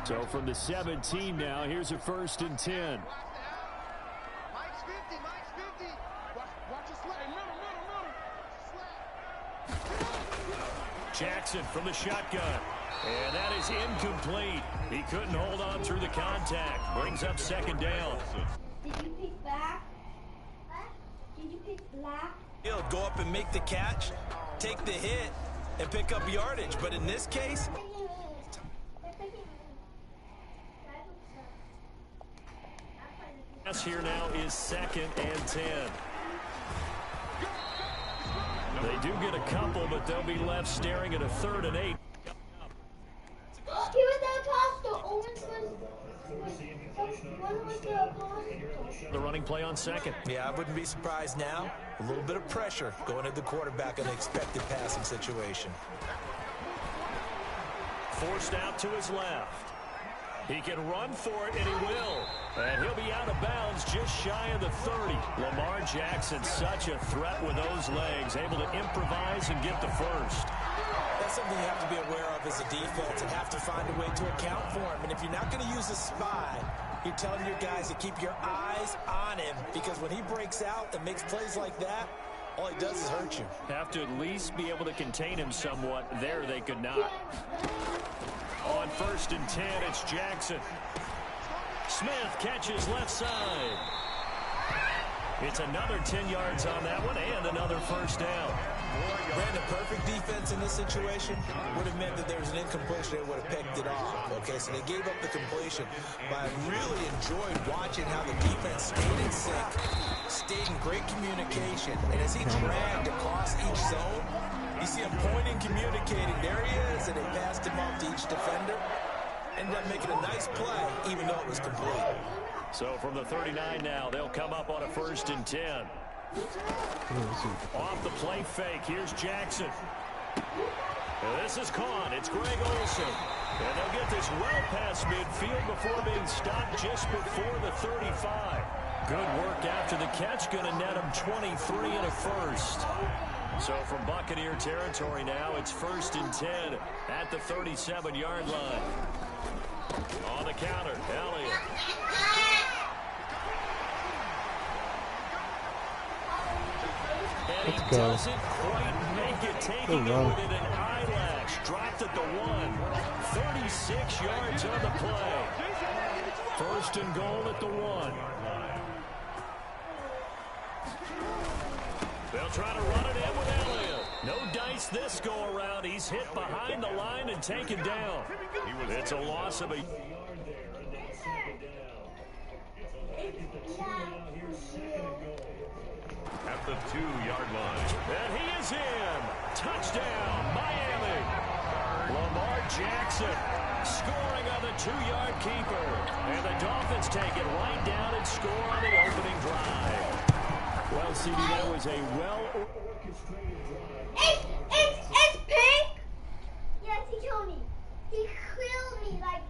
So from the 17 now, here's a 1st and 10. Jackson from the shotgun. And that is incomplete. He couldn't hold on through the contact. Brings up 2nd down. Did you pick black? Did you pick black? He'll go up and make the catch, take the hit, and pick up yardage. But in this case, here now is 2nd and 10. They do get a couple, but they'll be left staring at a 3rd and 8. The running play on 2nd. Yeah, I wouldn't be surprised now. A little bit of pressure going at the quarterback in an expected passing situation. Forced out to his left. He can run for it, and he will. And he'll be out of bounds just shy of the 30. Lamar Jackson, such a threat with those legs, able to improvise and get the first. That's something you have to be aware of as a defense and have to find a way to account for him. And if you're not going to use a spy, you're telling your guys to keep your eyes on him, because when he breaks out and makes plays like that, all he does is hurt you. Have to at least be able to contain him somewhat. There they could not. On 1st and 10, it's Jackson. Smith catches left side. It's another 10 yards on that one and another 1st down. Brandon, perfect defense in this situation would have meant that there was an incompletion. They would have picked it off. Okay, so they gave up the completion. But I really enjoyed watching how the defense stayed in sync, stayed in great communication. And as he dragged across each zone, you see him pointing, communicating. There he is, and they passed him off to each defender. Ended up making a nice play, even though it was complete. So from the 39 now, they'll come up on a 1st and 10. Off the play fake, here's Jackson. This is caught. It's Greg Olsen. And they'll get this well past midfield before being stopped just before the 35. Good work after the catch. Going to net him 23 and a first. So from Buccaneer territory now, it's 1st and 10 at the 37-yard line. On the counter, Elliott. And he doesn't quite make it, taking it with an eyelash. Dropped at the 1. 36 yards on the play. 1st and goal at the 1. They'll try to run it in with Elliott. No dice this go around. He's hit behind the line and taken down. It's a loss of a yard there. At the 2-yard line. And he is in. Touchdown, Miami. Lamar Jackson scoring on the 2-yard keeper. And the Dolphins take it right down and score on the opening drive. Well, CD, that was a well-orchestrated drive. It's pink. Yes, he killed me. He killed me like.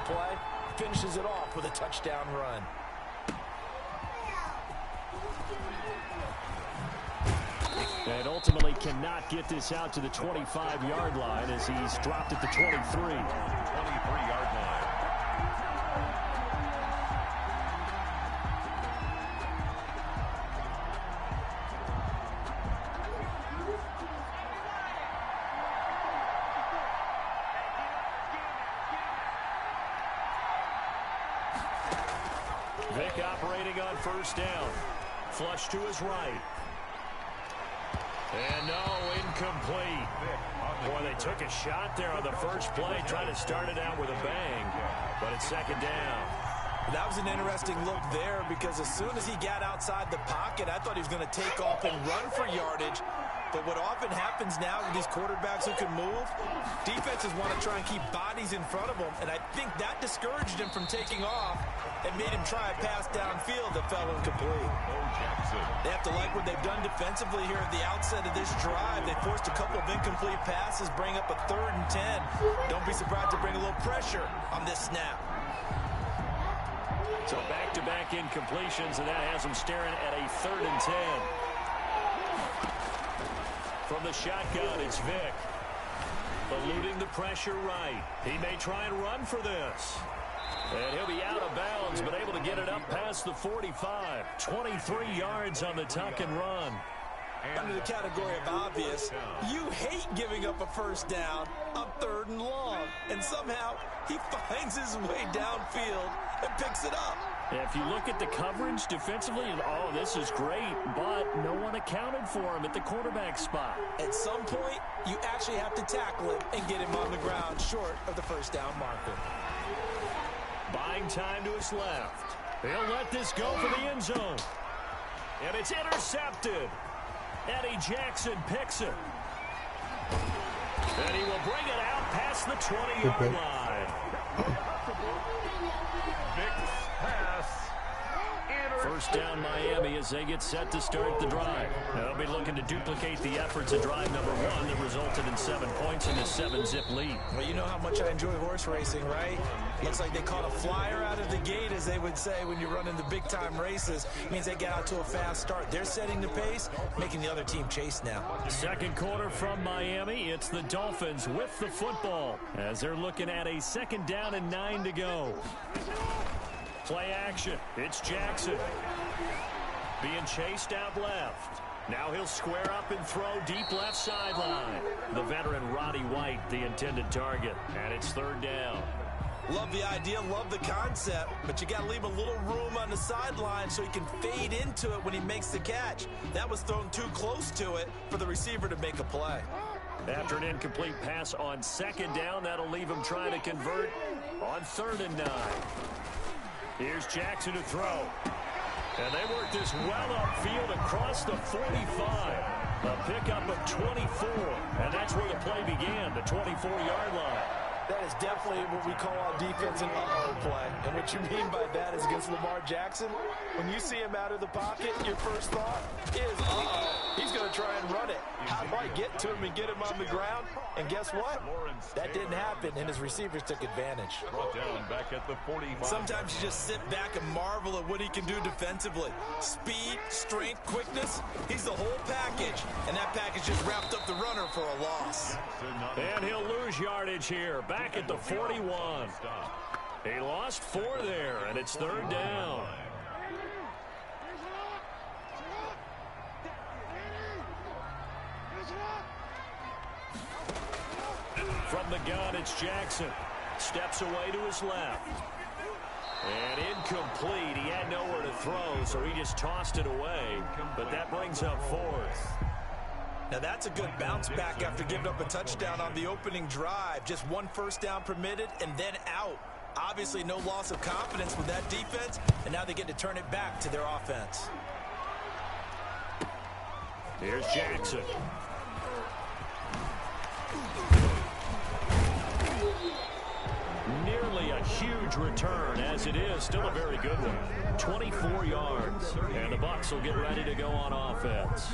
Play finishes it off with a touchdown run. And ultimately cannot get this out to the 25-yard line as he's dropped at the 23. 23-yard line. Vick operating on 1st down. Flush to his right. And no, incomplete. Boy, they took a shot there on the first play, trying to start it out with a bang. But it's 2nd down. That was an interesting look there, because as soon as he got outside the pocket, I thought he was going to take off and run for yardage. But what often happens now with these quarterbacks who can move, defenses want to try and keep bodies in front of them, and I think that discouraged him from taking off and made him try a pass downfield that fell incomplete. They have to like what they've done defensively here at the outset of this drive. They forced a couple of incomplete passes, bring up a 3rd and 10. Don't be surprised to bring a little pressure on this snap. So back-to-back incompletions, and that has him staring at a 3rd and 10. From the shotgun, it's Vick. Eluding the pressure right. He may try and run for this. And he'll be out of bounds, but able to get it up past the 45. 23 yards on the tuck and run. Under the category of obvious, you hate giving up a first down on 3rd and long. And somehow, he finds his way downfield and picks it up. If you look at the coverage defensively, oh, this is great, but no one accounted for him at the quarterback spot. At some point, you actually have to tackle him and get him on the ground short of the first down marker. Buying time to his left. He'll let this go for the end zone. And it's intercepted. Eddie Jackson picks it. And he will bring it out past the 20-yard line. First down Miami as they get set to start the drive. They'll be looking to duplicate the efforts of drive number 1 that resulted in 7 points in a 7-zip lead. Well, you know how much I enjoy horse racing, right? Looks like they caught a flyer out of the gate, as they would say when you run in the big-time races. It means they get out to a fast start. They're setting the pace, making the other team chase now. Second quarter from Miami. It's the Dolphins with the football as they're looking at a 2nd down and 9 to go. Play action. It's Jackson. Being chased out left. Now he'll square up and throw deep left sideline. The veteran Roddy White, the intended target. And it's 3rd down. Love the idea, love the concept, but you got to leave a little room on the sideline so he can fade into it when he makes the catch. That was thrown too close to it for the receiver to make a play. After an incomplete pass on 2nd down, that'll leave him trying to convert on 3rd and 9. Here's Jackson to throw. And they work this well upfield across the 45. A pickup of 24. And that's where the play began, the 24-yard line. That is definitely what we call on defense an uh-oh play. And what you mean by that is against Lamar Jackson, when you see him out of the pocket, your first thought is, uh-oh, he's going to try and run it. How do I get to him and get him on the ground? And guess what? That didn't happen, and his receivers took advantage. Brought down back at the 45. Sometimes you just sit back and marvel at what he can do defensively. Speed, strength, quickness, he's the whole package. And that package just wrapped up the runner for a loss. And he'll lose yardage here. Back at the 41. He lost 4 there, and it's 3rd down. From the gun, it's Jackson. Steps away to his left. And incomplete. He had nowhere to throw, so he just tossed it away. But that brings up 4th. Now that's a good bounce back after giving up a touchdown on the opening drive. Just 1 first down permitted and then out. Obviously no loss of confidence with that defense, and now they get to turn it back to their offense. Here's Jackson. Nearly a huge return, as it is still a very good one. 24 yards, and the Bucs will get ready to go on offense.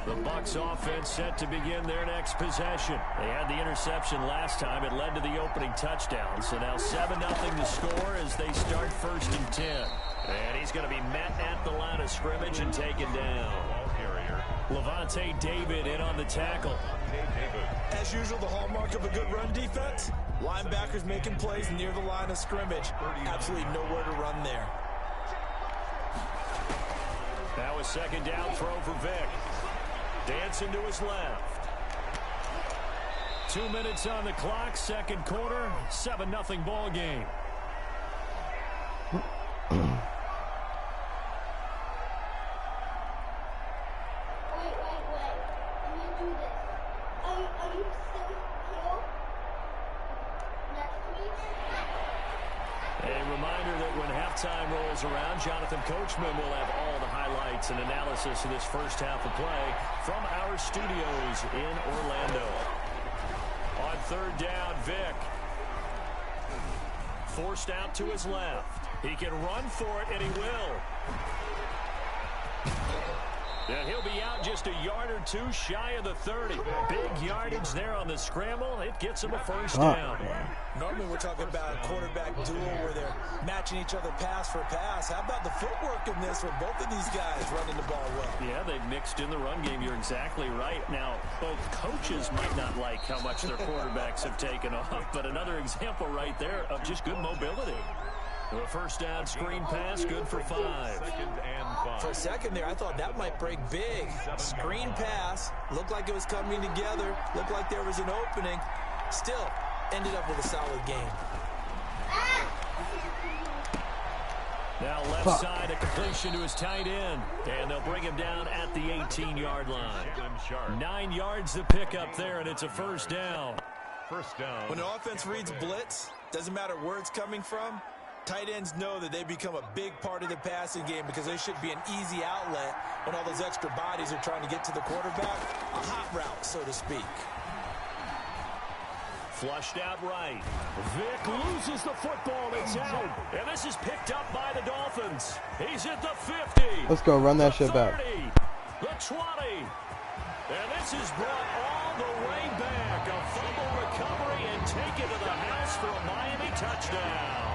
The Bucs offense set to begin their next possession. They had the interception last time. It led to the opening touchdown. So now 7-0 to score as they start 1st and 10. And he's going to be met at the line of scrimmage and taken down. Levante David in on the tackle. As usual, the hallmark of a good run defense, linebackers making plays near the line of scrimmage. Absolutely nowhere to run there. Now a 2nd down throw for Vick. Dancing to his left. 2 minutes on the clock, 2nd quarter, 7-0 ball game. Time rolls around. Jonathan Coachman will have all the highlights and analysis of this first half of play from our studios in Orlando. On 3rd down, Vick. Forced out to his left. He can run for it, and he will. And he'll be out just a yard or 2 shy of the 30. Big yardage there on the scramble. It gets him a first down. Normally we're talking about a quarterback duel where they're matching each other pass for pass. How about the footwork in this with both of these guys running the ball well? Yeah, they've mixed in the run game. You're exactly right. Now, both coaches might not like how much their quarterbacks have taken off, but another example right there of just good mobility. The first down screen pass, good for 5. 2nd and 5. For a second there, I thought that might break big. Screen pass. Looked like it was coming together. Looked like there was an opening. Still, ended up with a solid game. Now left side, a completion to his tight end. And they'll bring him down at the 18-yard line. 9 yards to pick up there, and it's a first down. First down. When an offense reads blitz, doesn't matter where it's coming from, tight ends know that they become a big part of the passing game because they should be an easy outlet when all those extra bodies are trying to get to the quarterback. A hot route, so to speak. Flushed out right. Vick loses the football. It's out. And this is picked up by the Dolphins. He's at the 50. Let's go run that shit back. The 20. And this is brought all the way back. A fumble recovery and take it to the house for a Miami touchdown.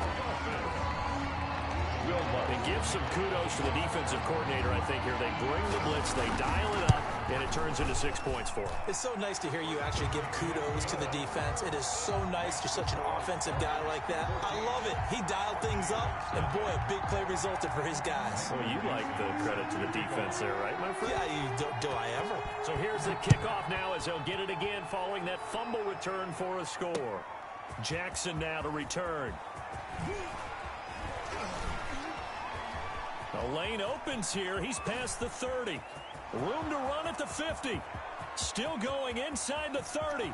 And give some kudos to the defensive coordinator, I think, here. They bring the blitz, they dial it up, and it turns into 6 points for them. It's so nice to hear you actually give kudos to the defense. It is so nice. You're such an offensive guy like that. I love it. He dialed things up, and boy, a big play resulted for his guys. Well, you like the credit to the defense there, right, my friend? Yeah, do I ever. So here's the kickoff now as they'll get it again following that fumble return for a score. Jackson now to return. The lane opens here. He's past the 30. Room to run at the 50. Still going inside the 30.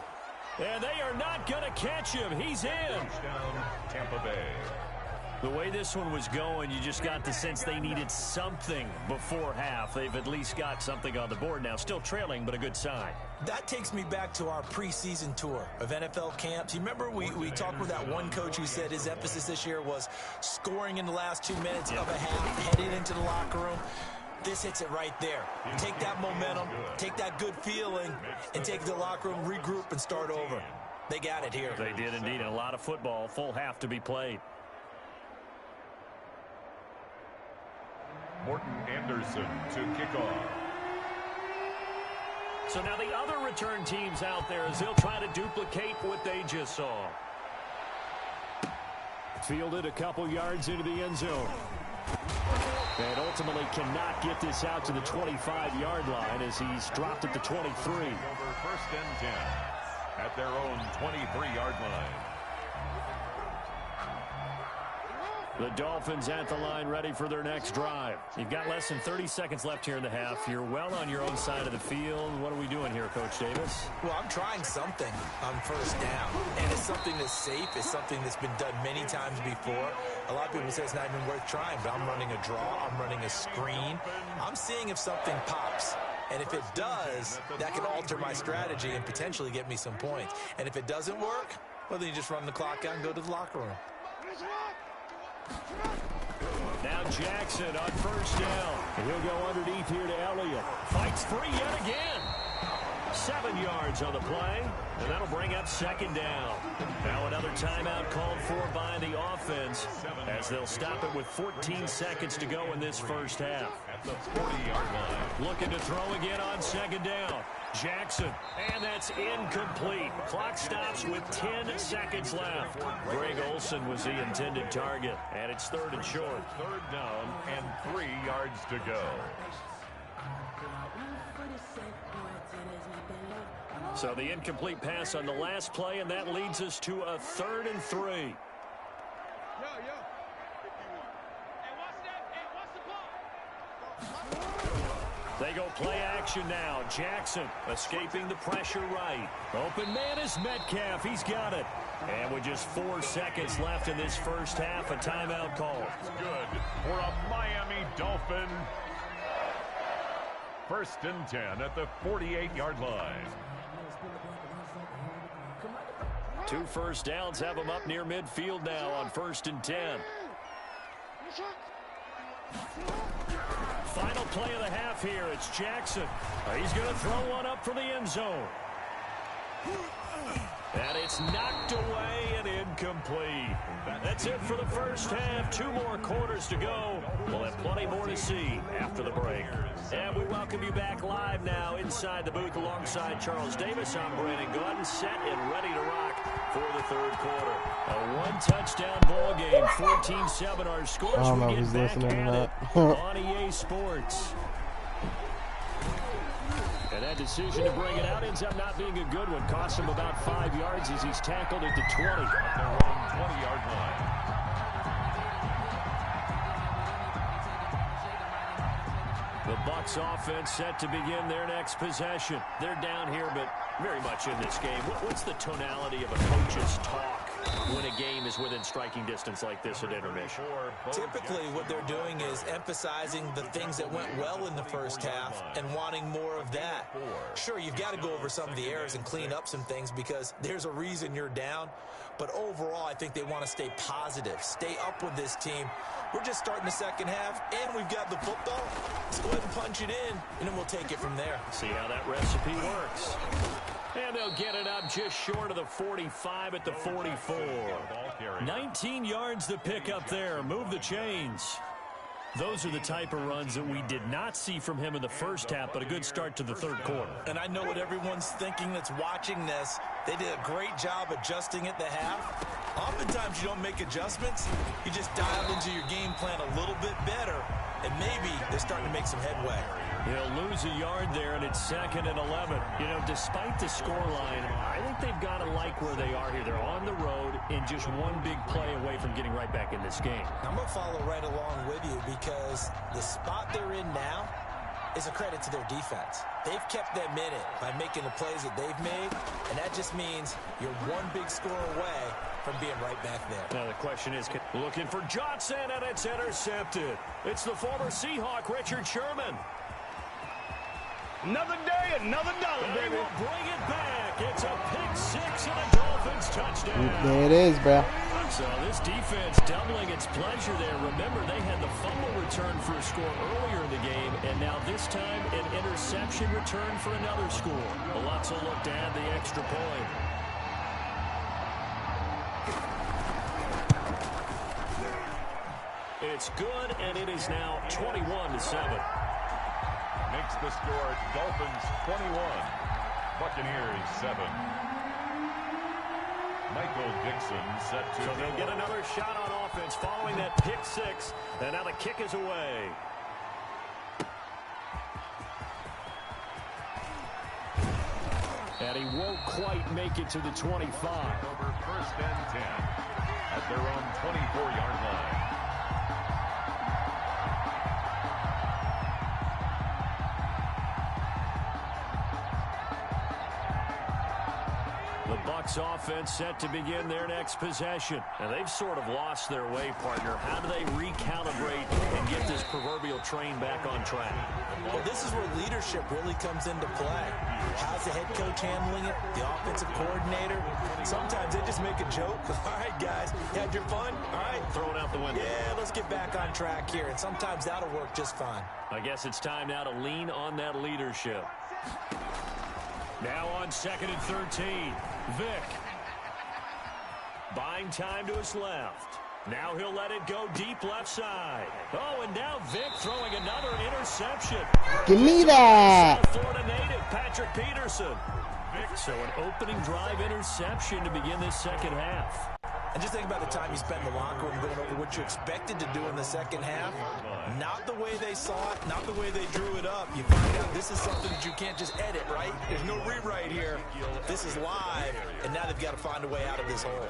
And they are not going to catch him. He's in. Touchdown, Tampa Bay. The way this one was going, you just got the sense they needed something before half. They've at least got something on the board now. Still trailing, but a good sign. That takes me back to our preseason tour of NFL camps. You remember we talked with that one coach who said his emphasis this year was scoring in the last 2 minutes of a half, heading into the locker room. This hits it right there. Take that momentum, take that good feeling, and take the locker room, regroup, and start over. They got it here. They did indeed. A lot of football, full half to be played. Morton Anderson to kick off. So now the other return teams out there as they'll try to duplicate what they just saw. Fielded a couple yards into the end zone. And ultimately cannot get this out to the 25-yard line as he's dropped at the 23. Over 1st and 10 at their own 23-yard line. The Dolphins at the line ready for their next drive. You've got less than 30 seconds left here in the half. You're well on your own side of the field. What are we doing here, Coach Davis? Well, I'm trying something on first down, and it's something that's safe. It's something that's been done many times before. A lot of people say it's not even worth trying, but I'm running a draw. I'm running a screen. I'm seeing if something pops. And if it does, that can alter my strategy and potentially get me some points. And if it doesn't work, well, then you just run the clock out and go to the locker room. Now Jackson on first down. And he'll go underneath here to Elliott. Fights free yet again. 7 yards on the play, and that'll bring up 2nd down. Now another timeout called for by the offense as they'll stop it with 14 seconds to go in this first half. At the 40-yard line. Looking to throw again on 2nd down. Jackson, and that's incomplete. Clock stops with 10 seconds left. Greg Olsen was the intended target, and it's 3rd and short. 3rd down and 3 yards to go. So the incomplete pass on the last play, and that leads us to a 3rd and 3. They go play action now. Jackson escaping the pressure right. Open man is Metcalf. He's got it. And with just 4 seconds left in this first half, a timeout call. Good for a Miami Dolphin. 1st and 10 at the 48-yard line. 2 first downs have them up near midfield now on 1st and 10. Final play of the half here. It's Jackson. He's going to throw one up for the end zone. And it's knocked away and incomplete. That's it for the first half. 2 more quarters to go. We'll have plenty more to see after the break. And we welcome welcome you back live now inside the booth alongside Charles Davis. I'm Brandon Gordon, set and ready to rock for the third quarter. A one-touchdown ball game, 14-7 our scores. I don't know We if he's get back listening or at not. it on EA Sports. And that decision to bring it out ends up not being a good one. Cost him about 5 yards as he's tackled at the 20. At their own 20-yard line. The Bucs offense set to begin their next possession. They're down here, but very much in this game. What's the tonality of a coach's talk when a game is within striking distance like this at intermission? Typically, what they're doing is emphasizing the things that went well in the first half and wanting more of that. Sure, you've got to go over some of the errors and clean up some things because there's a reason you're down. But overall, I think they want to stay positive, stay up with this team. We're just starting the second half, and we've got the football. Let's go ahead and punch it in, and then we'll take it from there. See how that recipe works. And they'll get it up just short of the 45 at the 44. 19 yards to pick up there. Move the chains. Those are the type of runs that we did not see from him in the first half, but a good start to the third quarter. And I know what everyone's thinking that's watching this. They did a great job adjusting at the half. Oftentimes you don't make adjustments. You just dial into your game plan a little bit better, and maybe they're starting to make some headway. He'll lose a yard there, and it's 2nd and 11. You know, despite the scoreline, I think they've got to like where they are here. They're on the road and just one big play away from getting right back in this game. I'm going to follow right along with you because the spot they're in now is a credit to their defense. They've kept them in it by making the plays that they've made, and that just means you're one big score away from being right back there. Now the question is, looking for Johnson, and it's intercepted. It's the former Seahawk, Richard Sherman. Another day, another dollar, They baby. will bring it back. It's a pick-6 and a Dolphins touchdown. There it is, bro. So this defense doubling its pleasure there. Remember, they had the fumble return for a score earlier in the game, and now this time an interception return for another score. The Lutz will look to add the extra point. It's good, and it is now 21-7. Makes the score Dolphins 21, Buccaneers 7. Michael Dixon set to... So they'll get another shot on offense following that pick-6, and now the kick is away. And he won't quite make it to the 25. Over 1st and 10 at their own 24-yard line. The Bucs offense set to begin their next possession. And they've sort of lost their way, partner. How do they recalibrate and get this proverbial train back on track? Well, this is where leadership really comes into play. How's the head coach handling it? The offensive coordinator? Sometimes they just make a joke. All right, guys, you had your fun? All right. Throw it out the window. Yeah, let's get back on track here. And sometimes that'll work just fine. I guess it's time now to lean on that leadership. Now on 2nd and 13. Vick. Buying time to his left. Now he'll let it go deep left side. Oh, and now Vick throwing another interception. Give me that. South Florida native Patrick Peterson. So an opening drive interception to begin this second half. And just think about the time you spent in the locker room going over what you expected to do in the second half. Not the way they saw it, not the way they drew it up. You find out this is something that you can't just edit, right? There's no rewrite here. This is live, and now they've got to find a way out of this hole.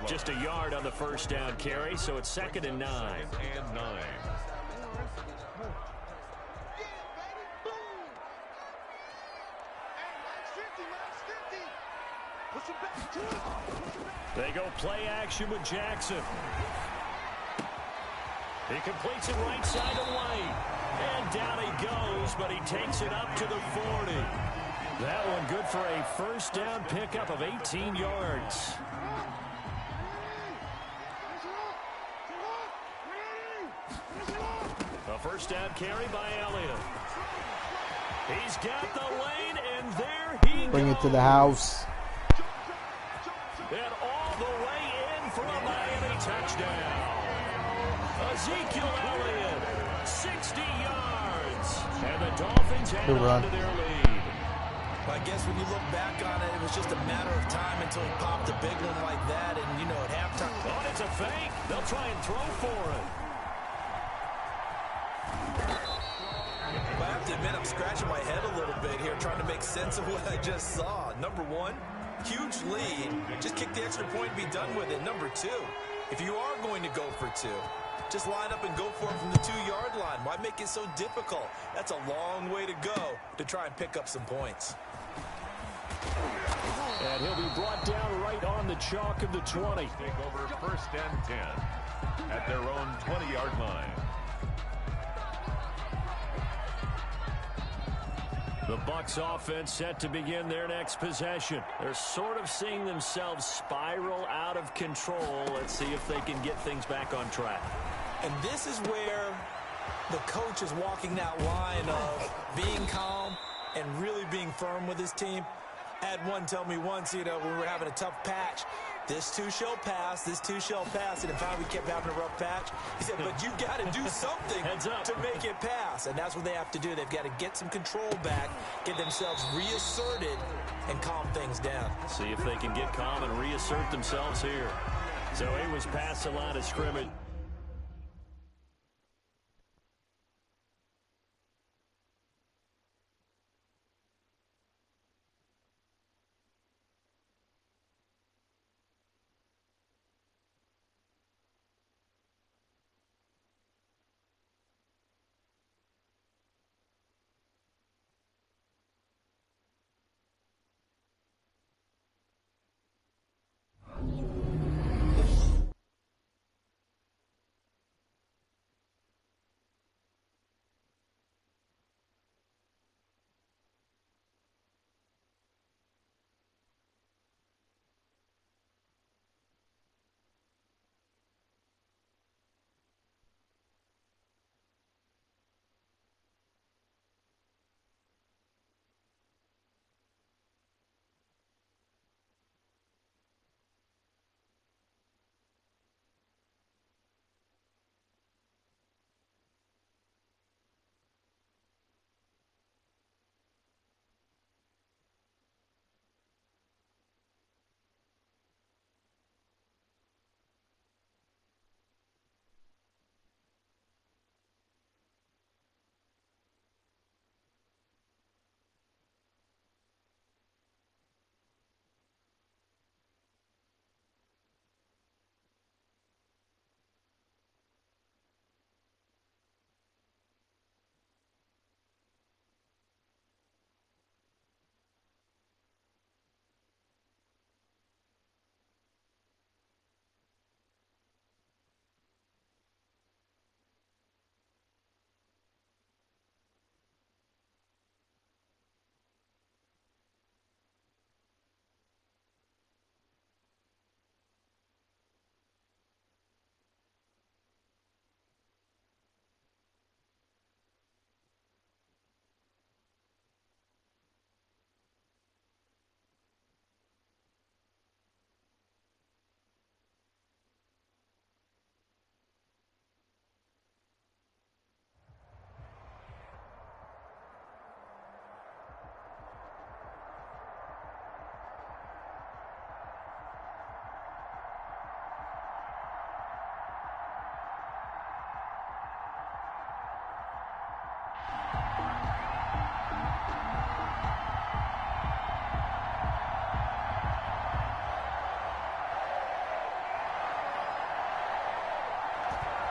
Just a yard on the first down carry, so it's 2nd and 9. And 9. They go play action with Jackson. He completes it right side to White. And down he goes, but he takes it up to the 40. That one good for a first down pickup of 18 yards. A first down carry by Elliott. He's got the lane, and there he goes. Bring it to the house. And all the way in for a Miami touchdown. Ezekiel Elliott, 60 yards. And the Dolphins add Good run. on to their lead. I guess when you look back on it, it was just a matter of time until he popped a big one like that. And, you know, at halftime. Oh, it's a fake. They'll try and throw for him. I have to admit, I'm scratching my head a little bit here, trying to make sense of what I just saw. Number one, huge lead. Just kick the extra point and be done with it. Number two, if you are going to go for two, just line up and go for it from the 2-yard line. Why make it so difficult? That's a long way to go to try and pick up some points. And he'll be brought down right on the chalk of the 20. Take over 1st and 10 at their own 20-yard line. The Bucs offense set to begin their next possession. They're sort of seeing themselves spiral out of control. Let's see if they can get things back on track. And this is where the coach is walking that line of being calm and really being firm with his team. I had one tell me once, you know, when we were having a tough patch, this too shall pass, this too shall pass. And in fact, we kept having a rough patch. He said, but you got to do something to make it pass. And that's what they have to do. They've got to get some control back, get themselves reasserted, and calm things down. See if they can get calm and reassert themselves here. So it was past the line of scrimmage.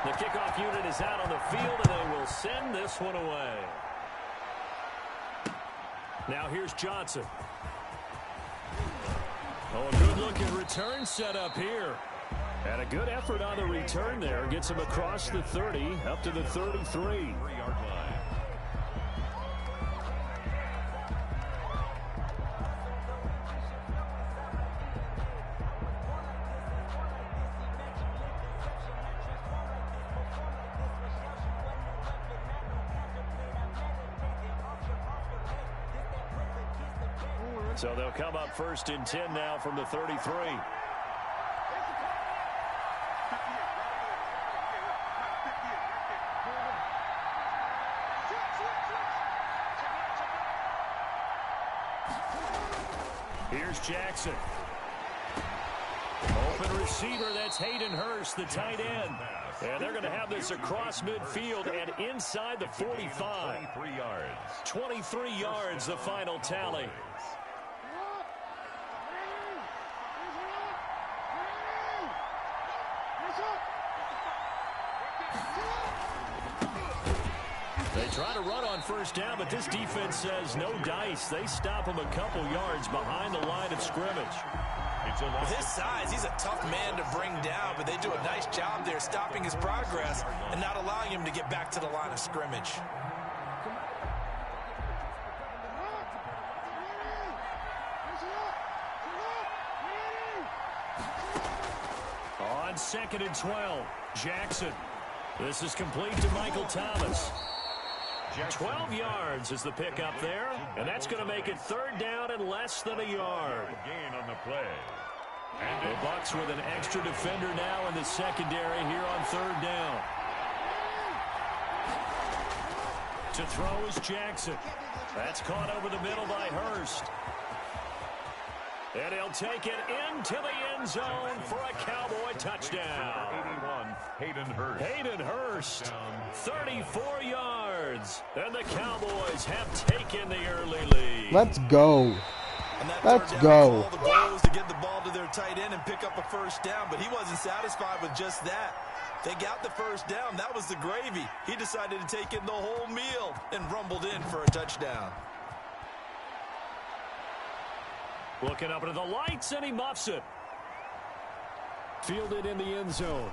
The kickoff unit is out on the field, and they will send this one away. Now here's Johnson. Oh, a good-looking return set up here. And a good effort on the return there. Gets him across the 30, up to the 33. 3-yard line. So they'll come up 1st and 10 now from the 33. Here's Jackson. Open receiver, that's Hayden Hurst, the tight end. And they're going to have this across midfield and inside the 45. 23 yards. 23 yards, the final tally. They try to run on first down, but this defense says no dice. They stop him a couple yards behind the line of scrimmage. With his size, he's a tough man to bring down, but they do a nice job there stopping his progress and not allowing him to get back to the line of scrimmage. On 2nd and 12, Jackson. This is complete to Michael Thomas. 12 yards is the pickup there, and that's going to make it 3rd down and less than a yard. Gain on the play. The Bucs with an extra defender now in the secondary here on 3rd down. To throw is Jackson. That's caught over the middle by Hurst. And he'll take it into the end zone for a Cowboy touchdown. 81, Hayden Hurst. Hayden Hurst, 34 yards. And the Cowboys have taken the early lead. Let's go. Let's go. The goal was to get the ball to their tight end and pick up a first down, but he wasn't satisfied with just that. They got the first down. That was the gravy. He decided to take in the whole meal and rumbled in for a touchdown. Looking up into the lights, and he muffs it. Fielded in the end zone.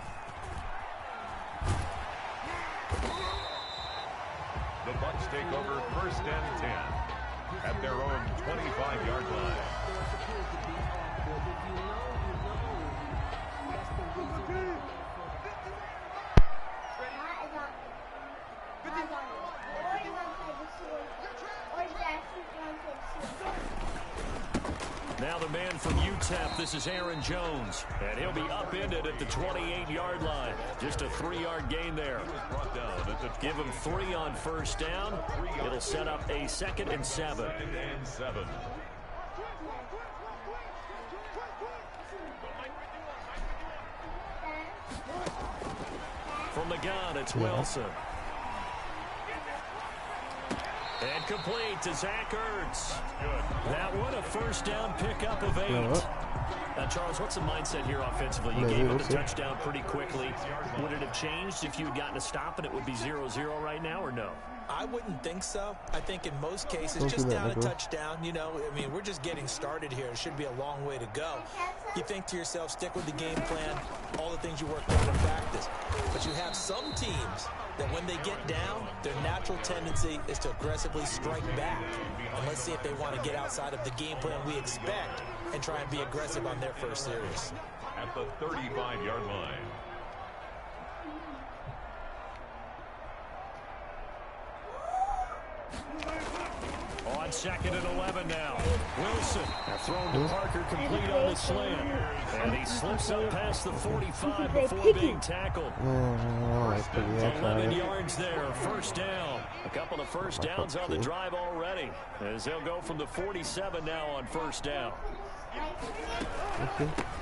The Bucs take over 1st and 10 at their own 25-yard line. Now the man from UTEP, this is Aaron Jones, and he'll be upended at the 28-yard line. Just a 3-yard gain there. Give him 3 on first down. It'll set up a 2nd and 7. From the gun, it's Wilson. And complete to Zach Ertz. That one, a first down pickup of 8. Now, Charles, what's the mindset here offensively? You gave up the touchdown pretty quickly. Would it have changed if you had gotten a stop and it would be 0-0 right now, or no? I wouldn't think so. I think in most cases, just down a touchdown, you know, I mean, we're just getting started here. It should be a long way to go. You think to yourself, stick with the game plan, all the things you worked on in practice. But you have some teams that when they get down, their natural tendency is to aggressively strike back. And let's see if they want to get outside of the game plan we expect and try and be aggressive on their first series. At the 35-yard line. On 2nd and 11 now. Wilson thrown to Parker, complete on the slant. And he slips up past the 45 before being tackled. 11 yards there, first down. A couple of first downs on the drive already, as they'll go from the 47 now on first down.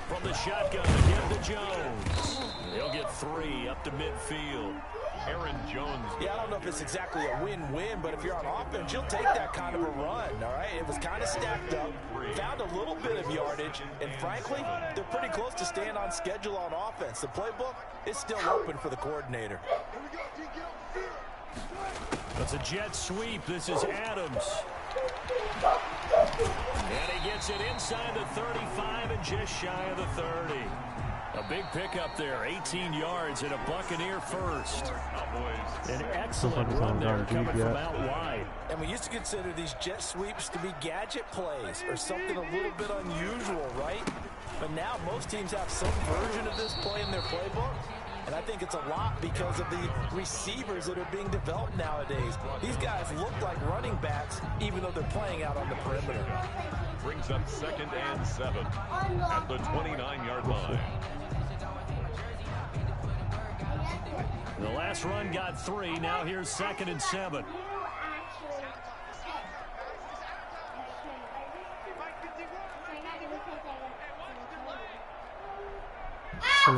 From the shotgun again to Jones. He'll get 3 up to midfield. Aaron Jones. Yeah, I don't know if it's exactly a win-win, but if you're on offense, you'll take that kind of a run, all right? It was kind of stacked up, found a little bit of yardage, and frankly, they're pretty close to staying on schedule on offense. The playbook is still open for the coordinator. That's a jet sweep. This is Adams. And he gets it inside the 35 and just shy of the 30. A big pickup there, 18 yards and a Buccaneer first. An excellent run there coming from out wide. And we used to consider these jet sweeps to be gadget plays or something a little bit unusual, right? But now most teams have some version of this play in their playbook. And I think it's a lot because of the receivers that are being developed nowadays. These guys look like running backs, even though they're playing out on the perimeter. Brings up 2nd and 7 at the 29-yard line. The last run got 3. Now here's 2nd and 7.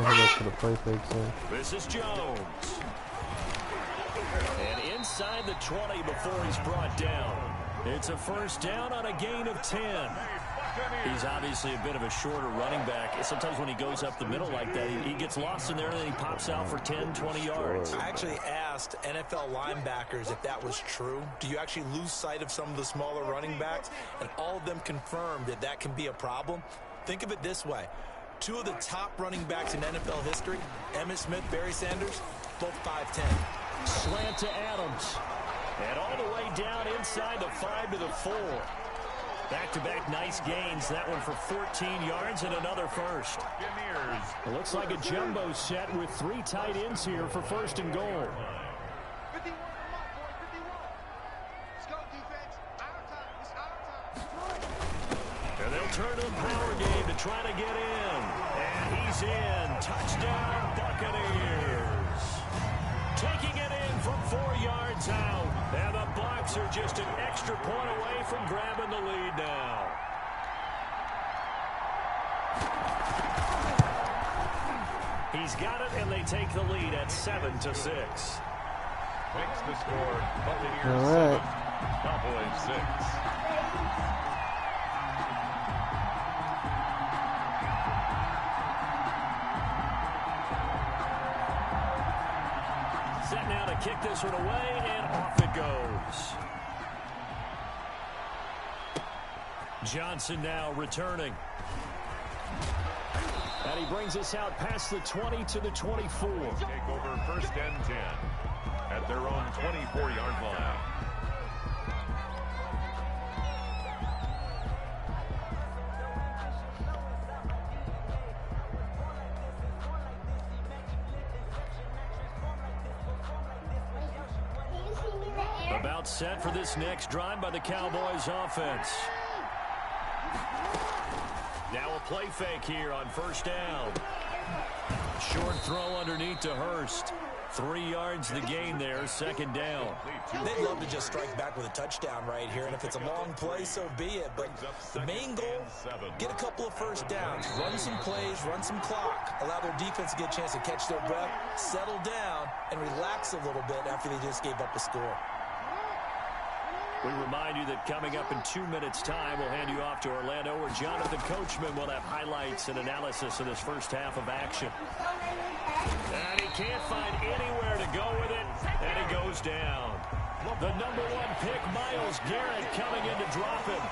gonna hit us to the play fake soon. This is Jones. And inside the 20 before he's brought down. It's a first down on a gain of 10. He's obviously a bit of a shorter running back. Sometimes when he goes up the middle like that, he gets lost in there and then he pops out for 10, 20 yards. I actually asked NFL linebackers if that was true. Do you actually lose sight of some of the smaller running backs? And all of them confirmed that that can be a problem. Think of it this way. Two of the top running backs in NFL history, Emmitt Smith, Barry Sanders, both 5'10". Slant to Adams. And all the way down inside the 5 to the 4. Back-to-back nice gains. That one for 14 yards and another first. It looks like a jumbo set with 3 tight ends here for first and goal. And they'll turn to the power game to try to get in. And he's in. Touchdown, Buccaneers. Taking it in from 4 yards out. And the Bucs are just an extra point away from grabbing the lead now. He's got it, and they take the lead at 7-6. Makes the score Buccaneers All 7, right. Cowboys 6. Set now to kick this one away, and off it goes. Johnson now returning. And he brings us out past the 20 to the 24. Take over first and 10 at their own 24-yard line. About set for this next drive by the Cowboys offense. Now a play fake here on first down. Short throw underneath to Hurst. 3 yards the gain there, second down. They'd love to just strike back with a touchdown right here, and if it's a long play, so be it. But the main goal, get a couple of first downs, run some plays, run some clock, allow their defense to get a chance to catch their breath, settle down, and relax a little bit after they just gave up a score. We remind you that coming up in 2 minutes' time, we'll hand you off to Orlando, where Jonathan Coachman will have highlights and analysis of this first half of action. And he can't find anywhere to go with it, and he goes down. The #1 pick, Myles Garrett, coming in to drop him.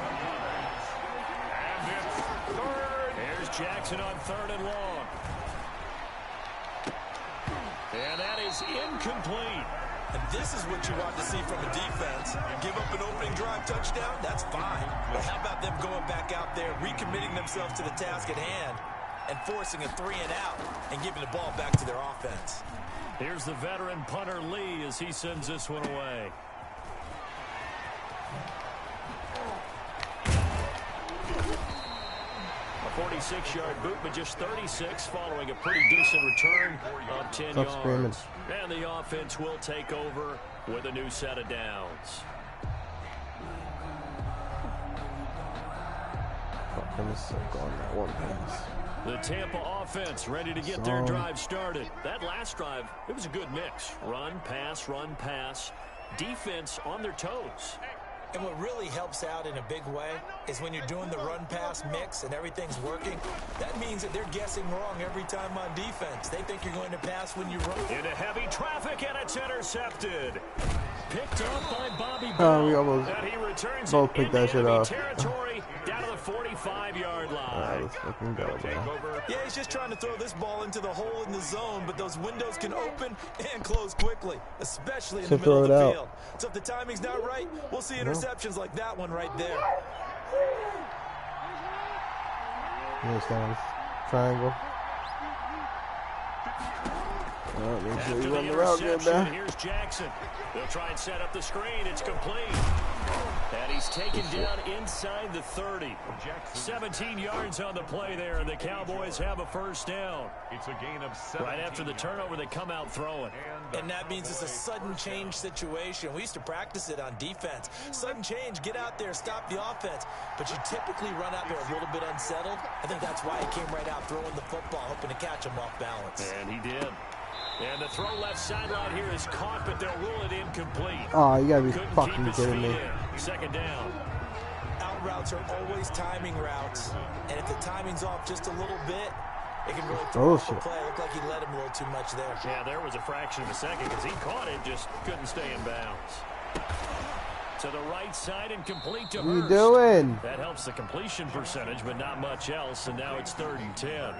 And it's third. Here's Jackson on 3rd and long. And that is incomplete. And this is what you want to see from a defense. Give up an opening drive touchdown, that's fine. But how about them going back out there, recommitting themselves to the task at hand, and forcing a 3 and out, and giving the ball back to their offense. Here's the veteran punter Lee as he sends this one away. A 46-yard boot, but just 36 following a pretty decent return of 10 yards. Screaming. And the offense will take over with a new set of downs. Fucking is so gone that one pass. The Tampa offense ready to get their drive started. That last drive, it was a good mix. Run, pass, run, pass. Defense on their toes. And what really helps out in a big way is when you're doing the run-pass mix and everything's working, that means that they're guessing wrong every time on defense. They think you're going to pass when you run. Into heavy traffic, and it's intercepted. Picked up by Bobby Oh, Bell. we almost And he returns both it picked that into shit enemy off. territory down to the 45-yard line. Let's fucking go, Take man. over. Yeah, he's just trying to throw this ball into the hole in the zone, but those windows can open and close quickly, especially in the Should middle of throw the it out. field. So if the timing's not right, we'll see interceptions like that one right there. Here's down. Triangle. Oh, make sure After you the run the route good, interception, man. here's Jackson. They'll try and set up the screen. It's complete. And he he's taken down inside the 30. 17 yards on the play there, and the Cowboys have a first down. It's a gain of 7. Right after the turnover, they come out throwing. And that means it's a sudden change situation. We used to practice it on defense. Sudden change, get out there, stop the offense. But you typically run out there a little bit unsettled. I think that's why he came right out throwing the football, hoping to catch him off balance. And he did. And the throw left sideline here is caught, but they'll rule it incomplete. Oh, you gotta be Couldn't fucking keep his kidding feet me. in. Second down. Out routes are always timing routes. And if the timing's off just a little bit, it can really throw off the play. It looked like he let him a little too much there. Yeah, there was a fraction of a second because he caught it, just couldn't stay in bounds. To the right side and complete to What are you Hurst. doing? That helps the completion percentage, but not much else, and now it's 3rd and 10.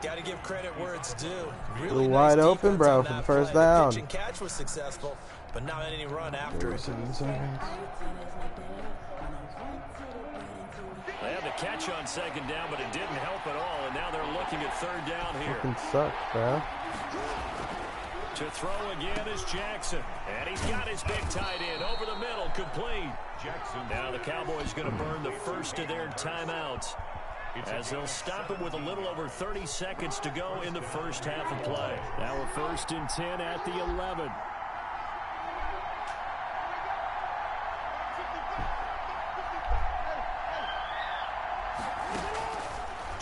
Got to give credit where it's due. Really You're nice wide open, defense bro, on for that the first play. down. The pitch and catch was successful, but not any run after it. 7 seconds. They had the catch on second down, but it didn't help at all, and now they're looking at 3rd down here. Fucking sucks, bro. To throw again is Jackson, and he's got his big tight end over the middle, complete. Jackson. Now the Cowboys going to burn the first of their timeouts, as they'll stop it with a little over 30 seconds to go in the first half of play. Now a 1st and 10 at the 11.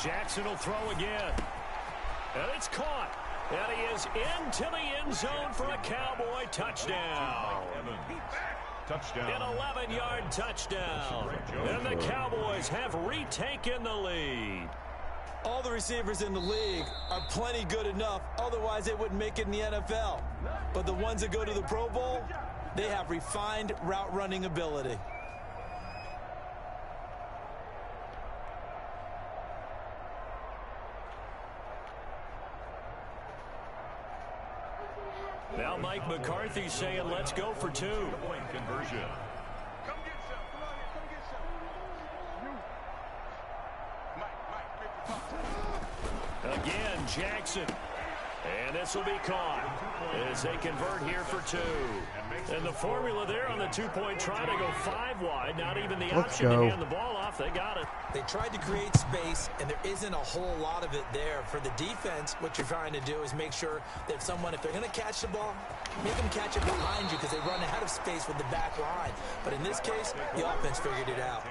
Jackson will throw again. And it's caught. And he is into the end zone for a Cowboy touchdown. Touchdown. An 11-yard touchdown. And the Cowboys have retaken the lead. All the receivers in the league are plenty good enough. Otherwise, they wouldn't make it in the NFL. But the ones that go to the Pro Bowl, they have refined route running ability. Now Mike McCarthy saying, let's go for 2. Point conversion. Again, Jackson. And this will be caught as they convert here for 2. And the formula there on the 2-point try to go 5 wide. Not even the option to hand the ball off. They got it. They tried to create space, and there isn't a whole lot of it there. For the defense, what you're trying to do is make sure that if they're going to catch the ball, make them catch it behind you because they run out of space with the back line. But in this case, the offense figured it out.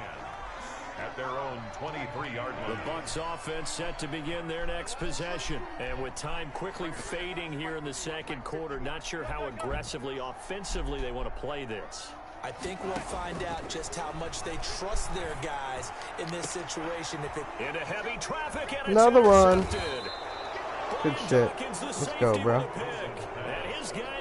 At their own 23-yard line. The Bucs offense set to begin their next possession. And with time quickly fading here in the second quarter, not sure how aggressively, offensively they want to play this. I think we'll find out just how much they trust their guys in this situation. Into heavy traffic, and Another one. intercepted. Good shit. Let's go, bro.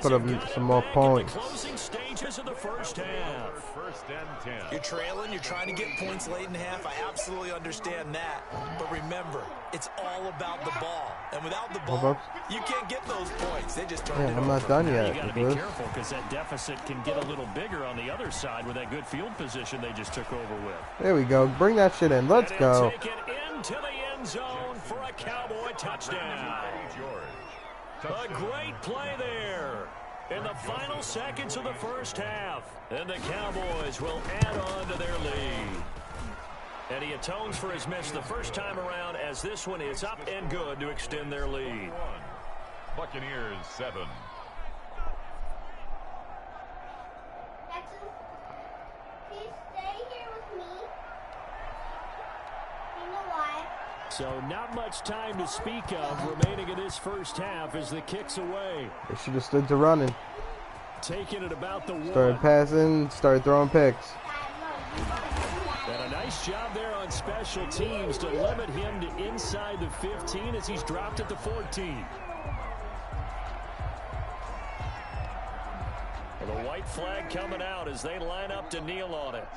Put up some more points. Closing stages of the first half. 1st and 10. You're trailing, you're trying to get points late in half. I absolutely understand that. But remember, it's all about the ball. And without the ball, you can't get those points. They just turned it I'm over. not done yet. You got to be careful because that deficit can get a little bigger on the other side with that good field position they just took over with. There we go. Bring that shit in. Let's go. Take it into the end zone for a Cowboy touchdown. A great play there in the final seconds of the first half. And the Cowboys will add on to their lead. And he atones for his miss the first time around as this one is up and good to extend their lead. Buccaneers 7. Jackson, please stay here with me. You know why? So not much time to speak of remaining in this first half as the kick's away. They should have stood to running. Taking it about the 1. Started passing, started throwing picks. And a nice job there on special teams to limit him to inside the 15 as he's dropped at the 14. Well, the white flag coming out as they line up to kneel on it.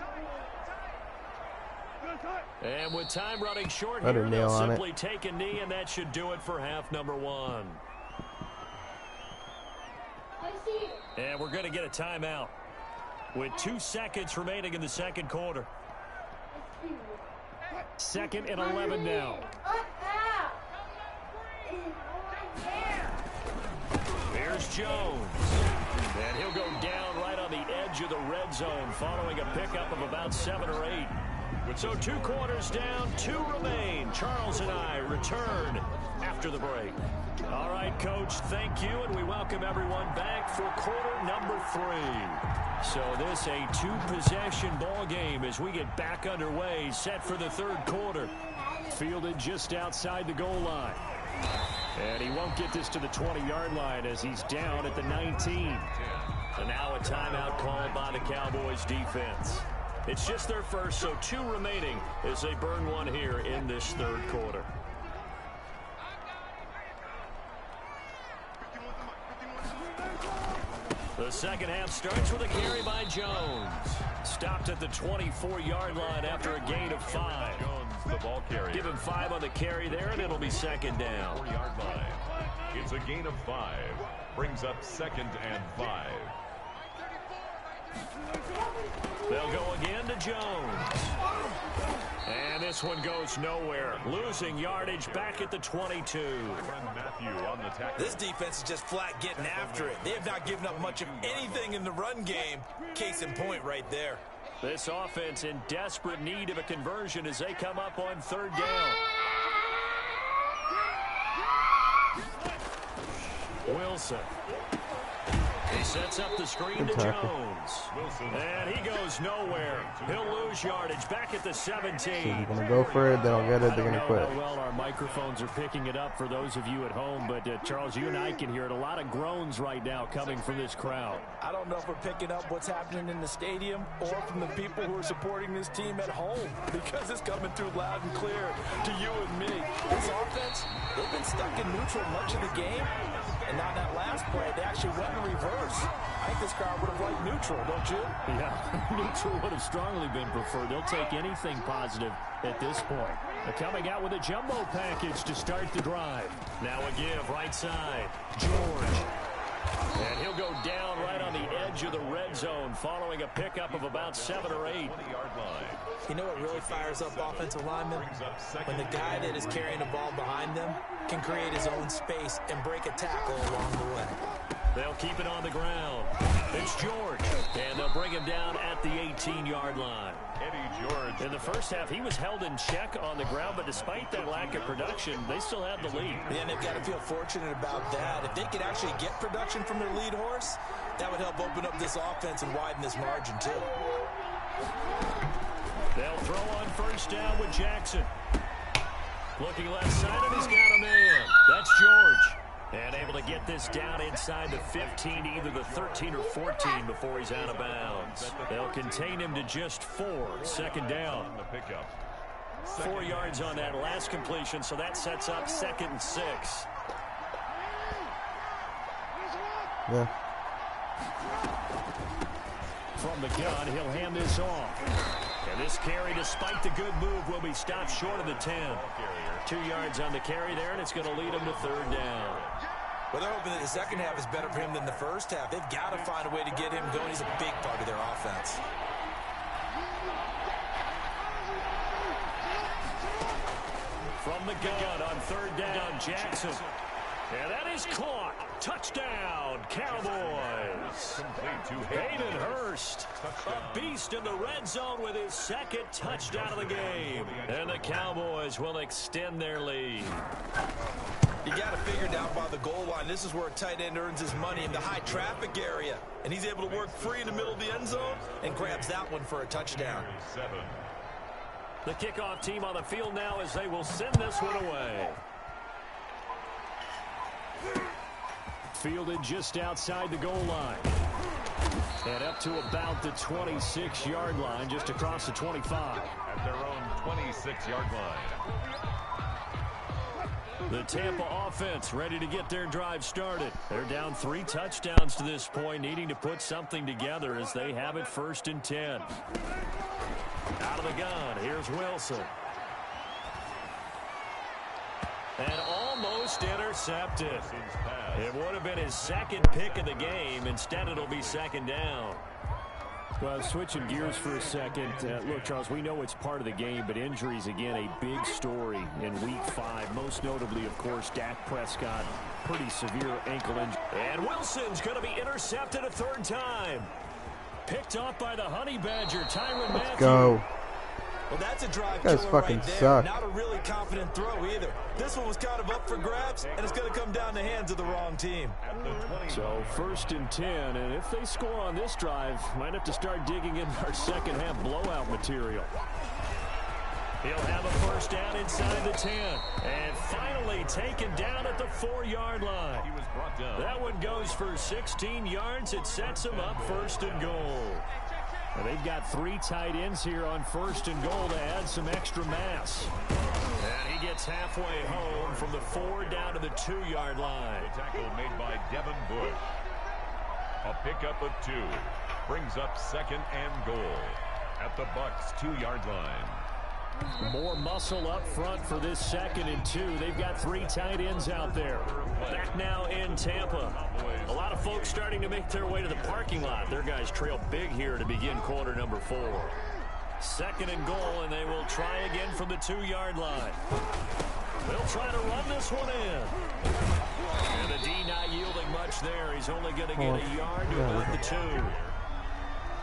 And with time running short here, they'll simply take a knee, and that should do it for half number 1. And we're going to get a timeout with 2 seconds remaining in the second quarter. 2nd and 11 now. Here's Jones. And he'll go down right on the edge edge of the red zone following a pickup of about 7 or 8. So 2 quarters down, 2 remain. Charles and I return after the break. All right, Coach, thank you, and we welcome everyone back for quarter number 3. So this a 2-possession ball game as we get back underway, set for the 3rd quarter. Fielded just outside the goal line. And he won't get this to the 20-yard line as he's down at the 19. And now a timeout called by the Cowboys defense. It's just their first, so 2 remaining as they burn one here in this 3rd quarter. The second half starts with a carry by Jones. Stopped at the 24-yard line after a gain of 5. Jones, the ball carrier. Give him 5 on the carry there, and it'll be 2nd down. 4-yard line. It's a gain of 5. Brings up 2nd and 5. They'll go again to Jones. And this one goes nowhere. Losing yardage back at the 22. Matthew on the tackle. This defense is just flat getting after it. They have not given up much of anything in the run game. Case in point right there. This offense in desperate need of a conversion as they come up on 3rd down. Wilson. He sets up the screen to Jones. And he goes nowhere. He'll lose yardage back at the 17. So they're going to go for it. They don't get it. They're going to quit. How well our microphones are picking it up for those of you at home. But, Charles, you and I can hear it. A lot of groans right now coming from this crowd. I don't know if we're picking up what's happening in the stadium or from the people who are supporting this team at home, because it's coming through loud and clear to you and me. This offense, they've been stuck in neutral much of the game. And on that last play, they actually went in reverse. I think this crowd would have liked neutral, don't you? Yeah, neutral would have strongly been preferred. They'll take anything positive at this point. They're coming out with a jumbo package to start the drive. Now a give right side. George. And he'll go down right on the edge of the red zone following a pickup of about 7 or 8. 20-yard line. You know what really fires up offensive linemen? When the guy that is carrying the ball behind them can create his own space and break a tackle along the way. They'll keep it on the ground. It's George. And they'll bring him down at the 18-yard line. Eddie George. In the first half, he was held in check on the ground, but despite that lack of production, they still have the lead. Yeah, and they've got to feel fortunate about that. If they could actually get production from their lead horse, that would help open up this offense and widen this margin, too. They'll throw on 1st down with Jackson. Looking left side, and he's got a man. That's George. And able to get this down inside the 15, either the 13 or 14 before he's out of bounds. They'll contain him to just 4. 2nd down. The pickup. 4 yards on that last completion, so that sets up 2nd and 6. Yeah. From the gun, he'll hand this off. And this carry, despite the good move, will be stopped short of the 10. 2 yards on the carry there, and it's going to lead him to 3rd down. Well, they're hoping that the second half is better for him than the first half. They've got to find a way to get him going. He's a big part of their offense. From the gun on 3rd down, Jackson. And that is caught. Touchdown, Cowboys. Hayden Hurst, a beast in the red zone with his 2nd touchdown of the game. And the Cowboys will extend their lead. You got to figure down by the goal line. This is where a tight end earns his money, in the high traffic area. And he's able to work free in the middle of the end zone and grabs that one for a touchdown. The kickoff team on the field now as they will send this one away. Fielded just outside the goal line. And up to about the 26-yard line, just across the 25. At their own 26-yard line. The Tampa offense ready to get their drive started. They're down 3 touchdowns to this point, needing to put something together as they have it 1st and 10. Out of the gun, here's Wilson. And almost intercepted. It would have been his 2nd pick of the game. Instead, it'll be 2nd down. Well, switching gears for a second. Look, Charles, we know it's part of the game, but injuries, again, a big story in Week 5. Most notably, of course, Dak Prescott. Pretty severe ankle injury. And Wilson's going to be intercepted a 3rd time. Picked off by the Honey Badger, Tyrann Mathieu. Let's go. Well, that's a drive You guys killer fucking right there. suck. Not a really confident throw either. This one was kind of up for grabs, and it's going to come down the hands of the wrong team. So 1st and 10, and if they score on this drive, might have to start digging in our second half blowout material. He'll have a first down inside the 10. And finally taken down at the 4-yard line. He was brought down. That one goes for 16 yards. It sets him up 1st and goal. And they've got 3 tight ends here on 1st and goal to add some extra mass. And he gets halfway home from the 4 down to the 2-yard line. The tackle made by Devin Bush. A pickup of 2. Brings up 2nd and goal at the Bucks 2-yard line. More muscle up front for this 2nd and 2. They've got 3 tight ends out there. Back now in Tampa. A lot of folks starting to make their way to the parking lot. Their guys trail big here to begin quarter number 4. 2nd and goal, and they will try again from the 2-yard line. They'll try to run this one in. And the D not yielding much there. He's only going to get a yard to about the 2.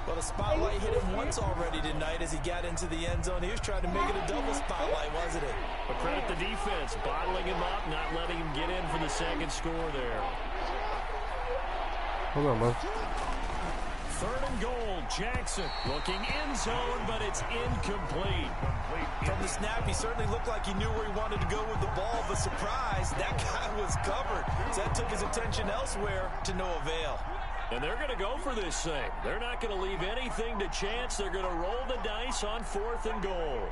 Well, the spotlight hit him once already tonight as he got into the end zone. He was trying to make it a double spotlight, wasn't it? But credit the defense, bottling him up, not letting him get in for the 2nd score there. Hold on, bro. 3rd and goal, Jackson looking end zone, but it's incomplete. From the snap, he certainly looked like he knew where he wanted to go with the ball, but surprise, that guy was covered. So that took his attention elsewhere to no avail. And they're going to go for this thing. They're not going to leave anything to chance. They're going to roll the dice on 4th and goal.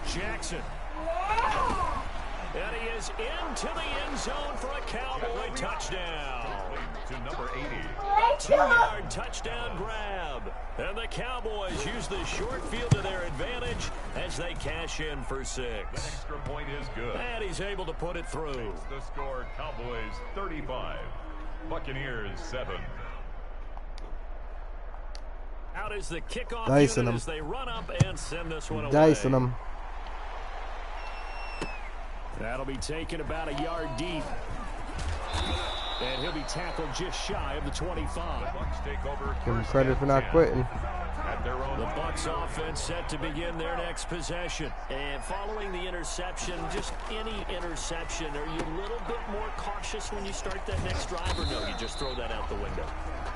Jackson. And he is into the end zone for a Cowboy touchdown. To number 80. 2-yard touchdown grab. And the Cowboys use the short field to their advantage as they cash in for 6. That extra point is good. And he's able to put it through. The score, Cowboys 35. Buccaneers 7. Out is the kickoff Dicing unit them. as they run up and send this one away. Dicing them. That'll be taken about a yard deep. And he'll be tackled just shy of the 25. Bucks take over. Give them credit for not quitting. At their own The Bucks offense set to begin their next possession. And following the interception, just any interception, are you a little bit more cautious when you start that next drive, or no, you just throw that out the window?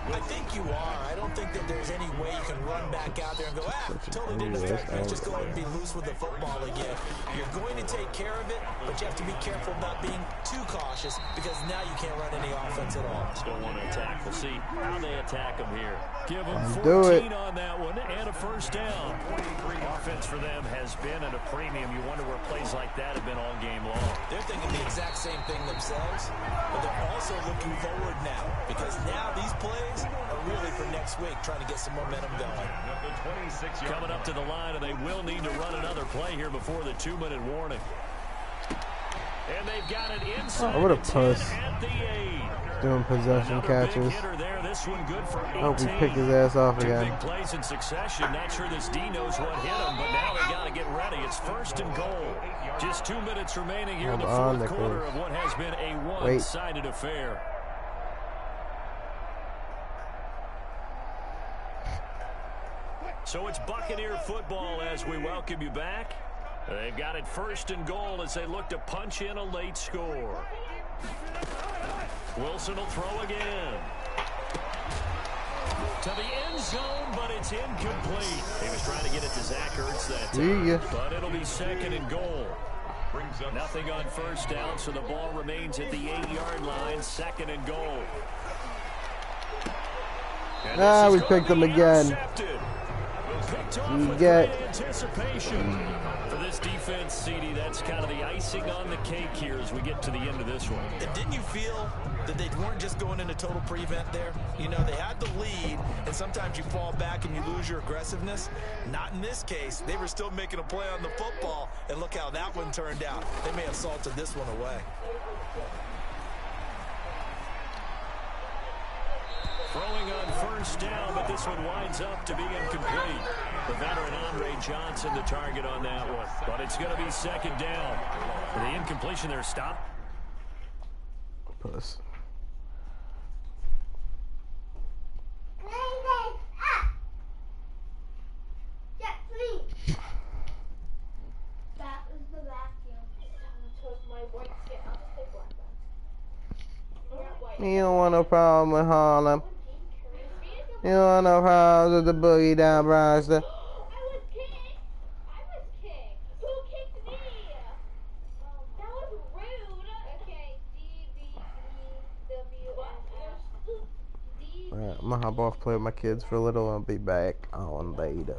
I think you are. I don't think that there's any way you can run back out there and go, totally didn't affect me. Just go ahead and be loose with the football again. You're going to take care of it, but you have to be careful about being too cautious because now you can't run any offense at all. Still want to attack. We'll see how they attack them here. Give them Do 14 it. on that one and a first down. Offense for them has been at a premium. You wonder where plays like that have been all game long. They're thinking the exact same thing themselves, but they're also looking forward now because now these plays are really for next week, trying to get some momentum going. Coming up to the line, and they will need to run another play here before the 2-minute warning. And they've got it inside what a the 10 puss. at the 8. Doing possession Another catches. big hitter there. This one good for 18. Hope he picked his ass off 2 again. big plays in succession. Not sure this D knows what hit him, but now they got to get ready. It's 1st and goal. Just 2 minutes remaining here in the Hold on, fourth quarter Nicholas. of what has been a one-sided affair. So it's Buccaneer football as we welcome you back. They've got it 1st and goal as they look to punch in a late score. Wilson will throw again. To the end zone, but it's incomplete. He was trying to get it to Zach Ertz that time, but it'll be 2nd and goal. Nothing on first down, so the ball remains at the 8-yard line, 2nd and goal. And We picked him again. You get anticipation for this defense, CD. That's kind of the icing on the cake here as we get to the end of this one. And didn't you feel that they weren't just going into total prevent there? You know, they had the lead, and sometimes you fall back and you lose your aggressiveness. Not in this case. They were still making a play on the football, and look how that one turned out. They may have salted this one away. Throwing on first down, but this one winds up to be incomplete. The veteran Andre Johnson the target on that one. But it's going to be 2nd down. For the incompletion there, stop. Puss. You don't want no problem with Harlem. You don't want no problems with the boogie down Bronster. Alright, I'm gonna hop off, play with my kids for a little. I'll be back on later.